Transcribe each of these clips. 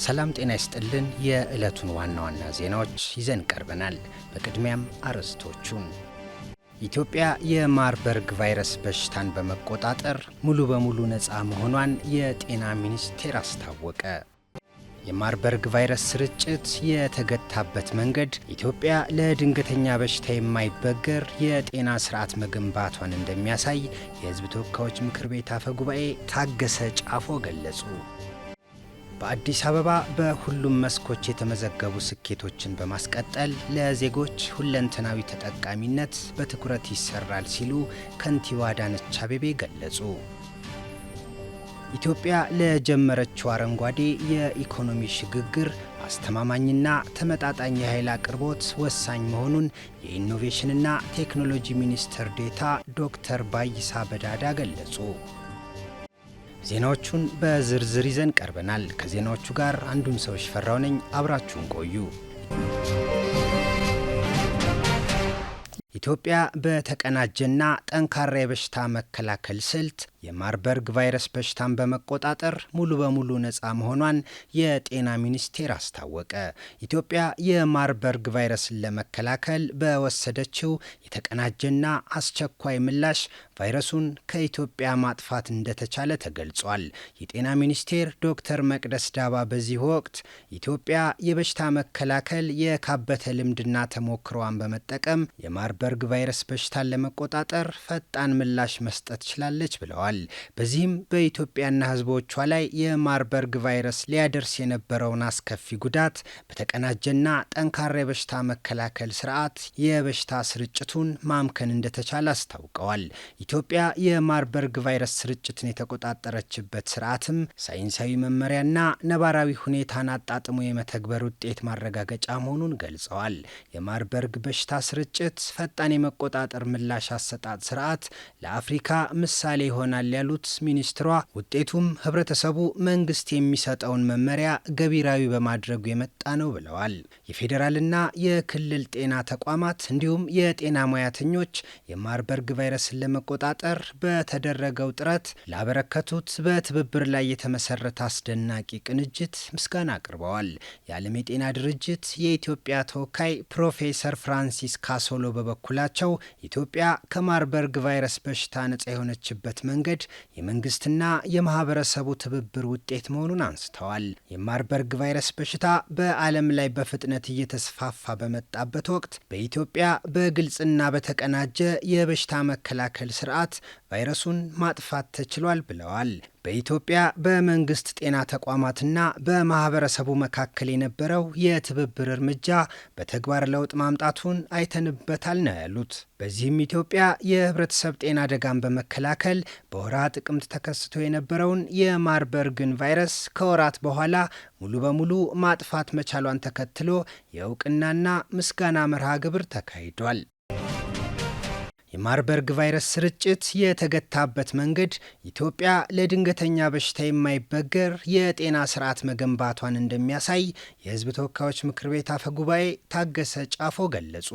ሰላም ጤና ይስጥልን። የዕለቱን ዋና ዋና ዜናዎች ይዘን ቀርበናል። በቅድሚያም አርዕስቶቹን። ኢትዮጵያ የማርበርግ ቫይረስ በሽታን በመቆጣጠር ሙሉ በሙሉ ነፃ መሆኗን የጤና ሚኒስቴር አስታወቀ። የማርበርግ ቫይረስ ስርጭት የተገታበት መንገድ ኢትዮጵያ ለድንገተኛ በሽታ የማይበገር የጤና ስርዓት መገንባቷን እንደሚያሳይ የሕዝብ ተወካዮች ምክር ቤት አፈ ጉባኤ ታገሰ ጫፎ ገለጹ። በአዲስ አበባ በሁሉም መስኮች የተመዘገቡ ስኬቶችን በማስቀጠል ለዜጎች ሁለንተናዊ ተጠቃሚነት በትኩረት ይሰራል ሲሉ ከንቲባ አዳነች አቤቤ ገለጹ። ኢትዮጵያ ለጀመረችው አረንጓዴ የኢኮኖሚ ሽግግር አስተማማኝና ተመጣጣኝ የኃይል አቅርቦት ወሳኝ መሆኑን የኢኖቬሽንና ቴክኖሎጂ ሚኒስትር ዴኤታ ዶክተር ባይሳ በዳዳ ገለጹ። ዜናዎቹን በዝርዝር ይዘን ቀርበናል። ከዜናዎቹ ጋር አንዱን ሰው ሽፈራው ነኝ። አብራችሁን ቆዩ። ኢትዮጵያ በተቀናጀና ጠንካራ የበሽታ መከላከል ስልት የማርበርግ ቫይረስ በሽታን በመቆጣጠር ሙሉ በሙሉ ነፃ መሆኗን የጤና ሚኒስቴር አስታወቀ። ኢትዮጵያ የማርበርግ ቫይረስን ለመከላከል በወሰደችው የተቀናጀና አስቸኳይ ምላሽ ቫይረሱን ከኢትዮጵያ ማጥፋት እንደተቻለ ተገልጿል። የጤና ሚኒስቴር ዶክተር መቅደስ ዳባ በዚህ ወቅት ኢትዮጵያ የበሽታ መከላከል የካበተ ልምድና ተሞክሮዋን በመጠቀም የማርበርግ ቫይረስ በሽታን ለመቆጣጠር ፈጣን ምላሽ መስጠት ችላለች ብለዋል። በዚህም በኢትዮጵያና ሕዝቦቿ ላይ የማርበርግ ቫይረስ ሊያደርስ የነበረውን አስከፊ ጉዳት በተቀናጀና ጠንካራ የበሽታ መከላከል ስርዓት የበሽታ ስርጭቱን ማምከን እንደተቻለ አስታውቀዋል። ኢትዮጵያ የማርበርግ ቫይረስ ስርጭትን የተቆጣጠረችበት ስርዓትም ሳይንሳዊ መመሪያና ነባራዊ ሁኔታን አጣጥሞ የመተግበር ውጤት ማረጋገጫ መሆኑን ገልጸዋል። የማርበርግ በሽታ ስርጭት ፈጣን የመቆጣጠር ምላሽ አሰጣጥ ስርዓት ለአፍሪካ ምሳሌ ይሆናል ያሉት ሚኒስትሯ ውጤቱም ህብረተሰቡ መንግስት የሚሰጠውን መመሪያ ገቢራዊ በማድረጉ የመጣ ነው ብለዋል። የፌዴራልና የክልል ጤና ተቋማት እንዲሁም የጤና ሙያተኞች የማርበርግ ቫይረስን ለመቆጣጠር በተደረገው ጥረት ላበረከቱት በትብብር ላይ የተመሰረተ አስደናቂ ቅንጅት ምስጋና አቅርበዋል። የዓለም የጤና ድርጅት የኢትዮጵያ ተወካይ ፕሮፌሰር ፍራንሲስ ካሶሎ በበኩላቸው ኢትዮጵያ ከማርበርግ ቫይረስ በሽታ ነጻ የሆነችበት መንገድ የመንግስትና የማህበረሰቡ ትብብር ውጤት መሆኑን አንስተዋል። የማርበርግ ቫይረስ በሽታ በዓለም ላይ በፍጥነት እየተስፋፋ በመጣበት ወቅት በኢትዮጵያ በግልጽና በተቀናጀ የበሽታ መከላከል ስርዓት ቫይረሱን ማጥፋት ተችሏል ብለዋል። በኢትዮጵያ በመንግስት ጤና ተቋማትና በማህበረሰቡ መካከል የነበረው የትብብር እርምጃ በተግባር ለውጥ ማምጣቱን አይተንበታል ነው ያሉት። በዚህም ኢትዮጵያ የህብረተሰብ ጤና አደጋን በመከላከል በወርሃ ጥቅምት ተከስቶ የነበረውን የማርበርግን ቫይረስ ከወራት በኋላ ሙሉ በሙሉ ማጥፋት መቻሏን ተከትሎ የእውቅናና ምስጋና መርሃ ግብር ተካሂዷል። የማርበርግ ቫይረስ ስርጭት የተገታበት መንገድ ኢትዮጵያ ለድንገተኛ በሽታ የማይበገር የጤና ስርዓት መገንባቷን እንደሚያሳይ የሕዝብ ተወካዮች ምክር ቤት አፈ ጉባኤ ታገሰ ጫፎ ገለጹ።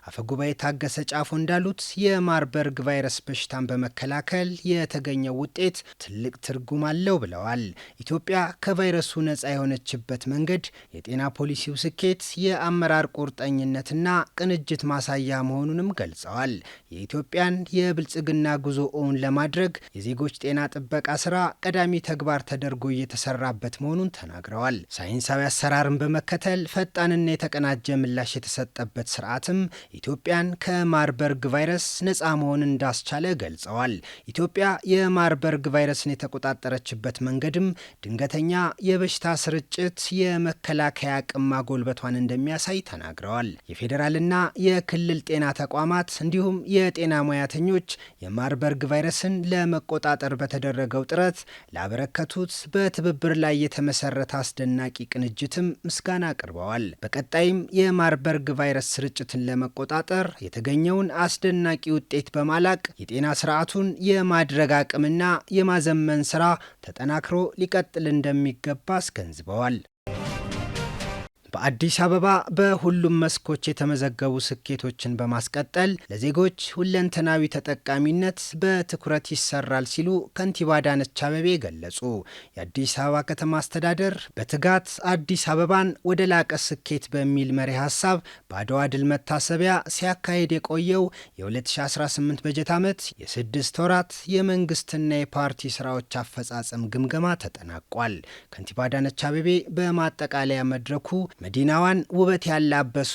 አፈ ጉባኤ ታገሰ ጫፎ እንዳሉት የማርበርግ ቫይረስ በሽታን በመከላከል የተገኘው ውጤት ትልቅ ትርጉም አለው ብለዋል። ኢትዮጵያ ከቫይረሱ ነፃ የሆነችበት መንገድ የጤና ፖሊሲው ስኬት፣ የአመራር ቁርጠኝነትና ቅንጅት ማሳያ መሆኑንም ገልጸዋል። የኢትዮጵያን የብልጽግና ጉዞ እውን ለማድረግ የዜጎች ጤና ጥበቃ ስራ ቀዳሚ ተግባር ተደርጎ እየተሰራበት መሆኑን ተናግረዋል። ሳይንሳዊ አሰራርን በመከተል ፈጣንና የተቀናጀ ምላሽ የተሰጠበት ስርዓትም ኢትዮጵያን ከማርበርግ ቫይረስ ነፃ መሆን እንዳስቻለ ገልጸዋል። ኢትዮጵያ የማርበርግ ቫይረስን የተቆጣጠረችበት መንገድም ድንገተኛ የበሽታ ስርጭት የመከላከያ አቅም ማጎልበቷን እንደሚያሳይ ተናግረዋል። የፌዴራልና የክልል ጤና ተቋማት እንዲሁም የጤና ሙያተኞች የማርበርግ ቫይረስን ለመቆጣጠር በተደረገው ጥረት ላበረከቱት በትብብር ላይ የተመሰረተ አስደናቂ ቅንጅትም ምስጋና አቅርበዋል። በቀጣይም የማርበርግ ቫይረስ ስርጭትን ለመቆጣጠር የተገኘውን አስደናቂ ውጤት በማላቅ የጤና ስርዓቱን የማድረግ አቅምና የማዘመን ስራ ተጠናክሮ ሊቀጥል እንደሚገባ አስገንዝበዋል። በአዲስ አበባ በሁሉም መስኮች የተመዘገቡ ስኬቶችን በማስቀጠል ለዜጎች ሁለንተናዊ ተጠቃሚነት በትኩረት ይሰራል ሲሉ ከንቲባ አዳነች አቤቤ ገለጹ። የአዲስ አበባ ከተማ አስተዳደር በትጋት አዲስ አበባን ወደ ላቀ ስኬት በሚል መሪ ሀሳብ በአድዋ ድል መታሰቢያ ሲያካሄድ የቆየው የ2018 በጀት ዓመት የ6 ወራት የመንግስትና የፓርቲ ስራዎች አፈጻጸም ግምገማ ተጠናቋል። ከንቲባ አዳነች አቤቤ በማጠቃለያ መድረኩ መዲናዋን ውበት ያላበሱ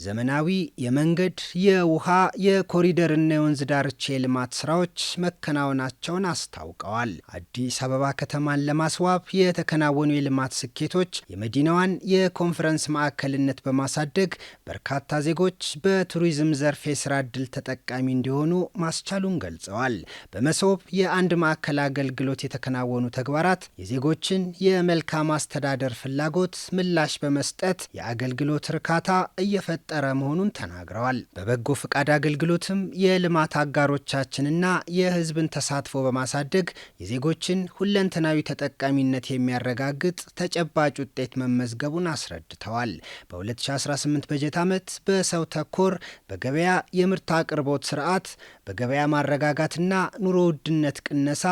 ዘመናዊ የመንገድ፣ የውሃ፣ የኮሪደርና የወንዝ ዳርቻ የልማት ስራዎች መከናወናቸውን አስታውቀዋል። አዲስ አበባ ከተማን ለማስዋብ የተከናወኑ የልማት ስኬቶች የመዲናዋን የኮንፈረንስ ማዕከልነት በማሳደግ በርካታ ዜጎች በቱሪዝም ዘርፍ የስራ ዕድል ተጠቃሚ እንዲሆኑ ማስቻሉን ገልጸዋል። በመሶብ የአንድ ማዕከል አገልግሎት የተከናወኑ ተግባራት የዜጎችን የመልካም አስተዳደር ፍላጎት ምላሽ በመስጠት የአገልግሎት እርካታ እየፈጠረ መሆኑን ተናግረዋል። በበጎ ፈቃድ አገልግሎትም የልማት አጋሮቻችንና የሕዝብን ተሳትፎ በማሳደግ የዜጎችን ሁለንተናዊ ተጠቃሚነት የሚያረጋግጥ ተጨባጭ ውጤት መመዝገቡን አስረድተዋል። በ2018 በጀት ዓመት በሰው ተኮር በገበያ የምርት አቅርቦት ስርዓት፣ በገበያ ማረጋጋትና ኑሮ ውድነት ቅነሳ፣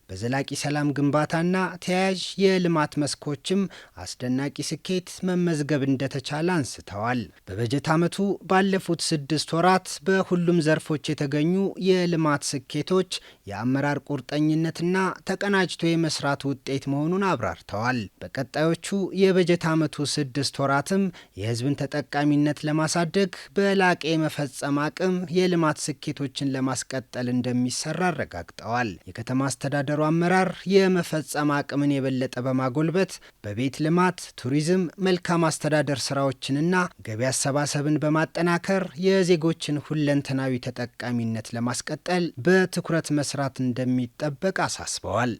በዘላቂ ሰላም ግንባታና ተያያዥ የልማት መስኮችም አስደናቂ ስኬት መመዝገብ እንደተቻለ አንስተዋል። በበጀት ዓመቱ ባለፉት 6 ወራት በሁሉም ዘርፎች የተገኙ የልማት ስኬቶች የአመራር ቁርጠኝነትና ተቀናጅቶ የመስራት ውጤት መሆኑን አብራርተዋል። በቀጣዮቹ የበጀት ዓመቱ 6 ወራትም የሕዝብን ተጠቃሚነት ለማሳደግ በላቀ የመፈጸም አቅም የልማት ስኬቶችን ለማስቀጠል እንደሚሰራ አረጋግጠዋል። የከተማ አስተዳደሩ አመራር የመፈጸም አቅምን የበለጠ በማጎልበት በቤት ልማት፣ ቱሪዝም፣ መልካም አስተዳደር ስራዎችንና ገቢ አሰባሰብን በማጠናከር የዜጎችን ሁለንተናዊ ተጠቃሚነት ለማስቀጠል በትኩረት መስራት እንደሚጠበቅ አሳስበዋል።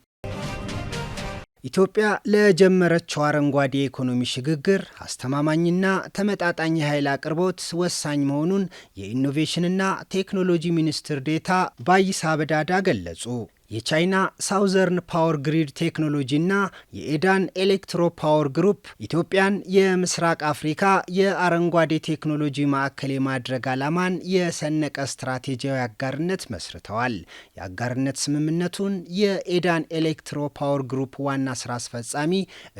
ኢትዮጵያ ለጀመረችው አረንጓዴ የኢኮኖሚ ሽግግር አስተማማኝና ተመጣጣኝ የኃይል አቅርቦት ወሳኝ መሆኑን የኢኖቬሽንና ቴክኖሎጂ ሚኒስትር ዴኤታ ባይሳ በዳዳ ገለጹ። የቻይና ሳውዘርን ፓወር ግሪድ ቴክኖሎጂና የኤዳን ኤሌክትሮ ፓወር ግሩፕ ኢትዮጵያን የምስራቅ አፍሪካ የአረንጓዴ ቴክኖሎጂ ማዕከል የማድረግ ዓላማን የሰነቀ ስትራቴጂያዊ አጋርነት መስርተዋል። የአጋርነት ስምምነቱን የኤዳን ኤሌክትሮ ፓወር ግሩፕ ዋና ስራ አስፈጻሚ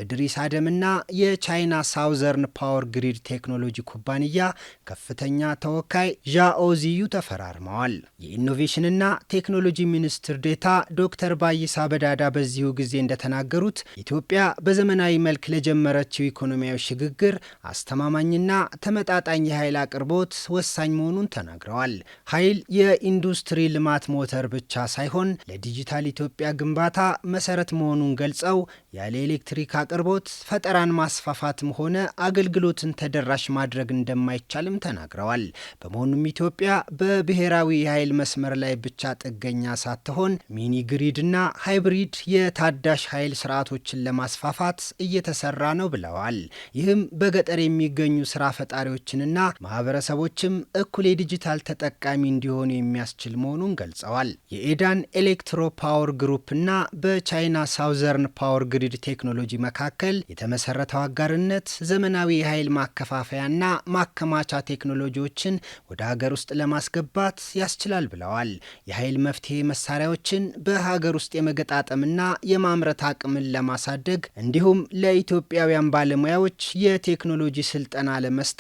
እድሪስ አደምና የቻይና ሳውዘርን ፓወር ግሪድ ቴክኖሎጂ ኩባንያ ከፍተኛ ተወካይ ዣኦዚዩ ተፈራርመዋል። የኢኖቬሽንና ቴክኖሎጂ ሚኒስትር ዴኤታ ዶክተር ባይሳ በዳዳ በዚሁ ጊዜ እንደተናገሩት ኢትዮጵያ በዘመናዊ መልክ ለጀመረችው ኢኮኖሚያዊ ሽግግር አስተማማኝና ተመጣጣኝ የኃይል አቅርቦት ወሳኝ መሆኑን ተናግረዋል። ኃይል የኢንዱስትሪ ልማት ሞተር ብቻ ሳይሆን ለዲጂታል ኢትዮጵያ ግንባታ መሰረት መሆኑን ገልጸው ያለ ኤሌክትሪክ አቅርቦት ፈጠራን ማስፋፋትም ሆነ አገልግሎትን ተደራሽ ማድረግ እንደማይቻልም ተናግረዋል። በመሆኑም ኢትዮጵያ በብሔራዊ የኃይል መስመር ላይ ብቻ ጥገኛ ሳትሆን ሚኒ ግሪድና ሃይብሪድ የታዳሽ ኃይል ስርዓቶችን ለማስፋፋት እየተሰራ ነው ብለዋል። ይህም በገጠር የሚገኙ ስራ ፈጣሪዎችንና ማህበረሰቦችም እኩል የዲጂታል ተጠቃሚ እንዲሆኑ የሚያስችል መሆኑን ገልጸዋል። የኤዳን ኤሌክትሮ ፓወር ግሩፕና በቻይና ሳውዘርን ፓወር ግሪድ ቴክኖሎጂ መካከል የተመሰረተው አጋርነት ዘመናዊ የኃይል ማከፋፈያና ማከማቻ ቴክኖሎጂዎችን ወደ ሀገር ውስጥ ለማስገባት ያስችላል ብለዋል። የኃይል መፍትሄ መሳሪያዎችን በሀገር ውስጥ የመገጣጠምና የማምረት አቅምን ለማሳደግ እንዲሁም ለኢትዮጵያውያን ባለሙያዎች የቴክኖሎጂ ስልጠና ለመስጠት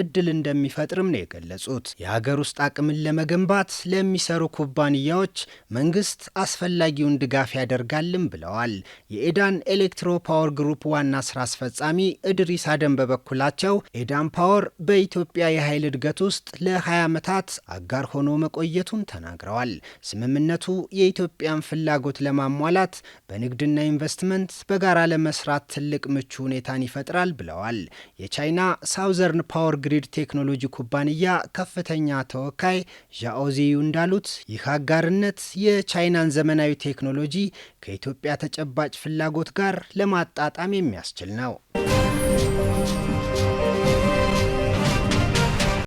እድል እንደሚፈጥርም ነው የገለጹት። የሀገር ውስጥ አቅምን ለመገንባት ለሚሰሩ ኩባንያዎች መንግስት አስፈላጊውን ድጋፍ ያደርጋልም ብለዋል። የኤዳን ኤሌክትሮ ፓወር ግሩፕ ዋና ስራ አስፈጻሚ እድሪስ አደም በበኩላቸው ኤዳን ፓወር በኢትዮጵያ የኃይል እድገት ውስጥ ለ20 ዓመታት አጋር ሆኖ መቆየቱን ተናግረዋል። ስምምነቱ የኢትዮጵያን ፍላጎት ለማሟላት በንግድና ኢንቨስትመንት በጋራ ለመስራት ትልቅ ምቹ ሁኔታን ይፈጥራል ብለዋል። የቻይና ሳውዘርን ፓወር ግሪድ ቴክኖሎጂ ኩባንያ ከፍተኛ ተወካይ ዣኦዚዩ እንዳሉት ይህ አጋርነት የቻይናን ዘመናዊ ቴክኖሎጂ ከኢትዮጵያ ተጨባጭ ፍላጎት ጋር ለማጣጣም የሚያስችል ነው።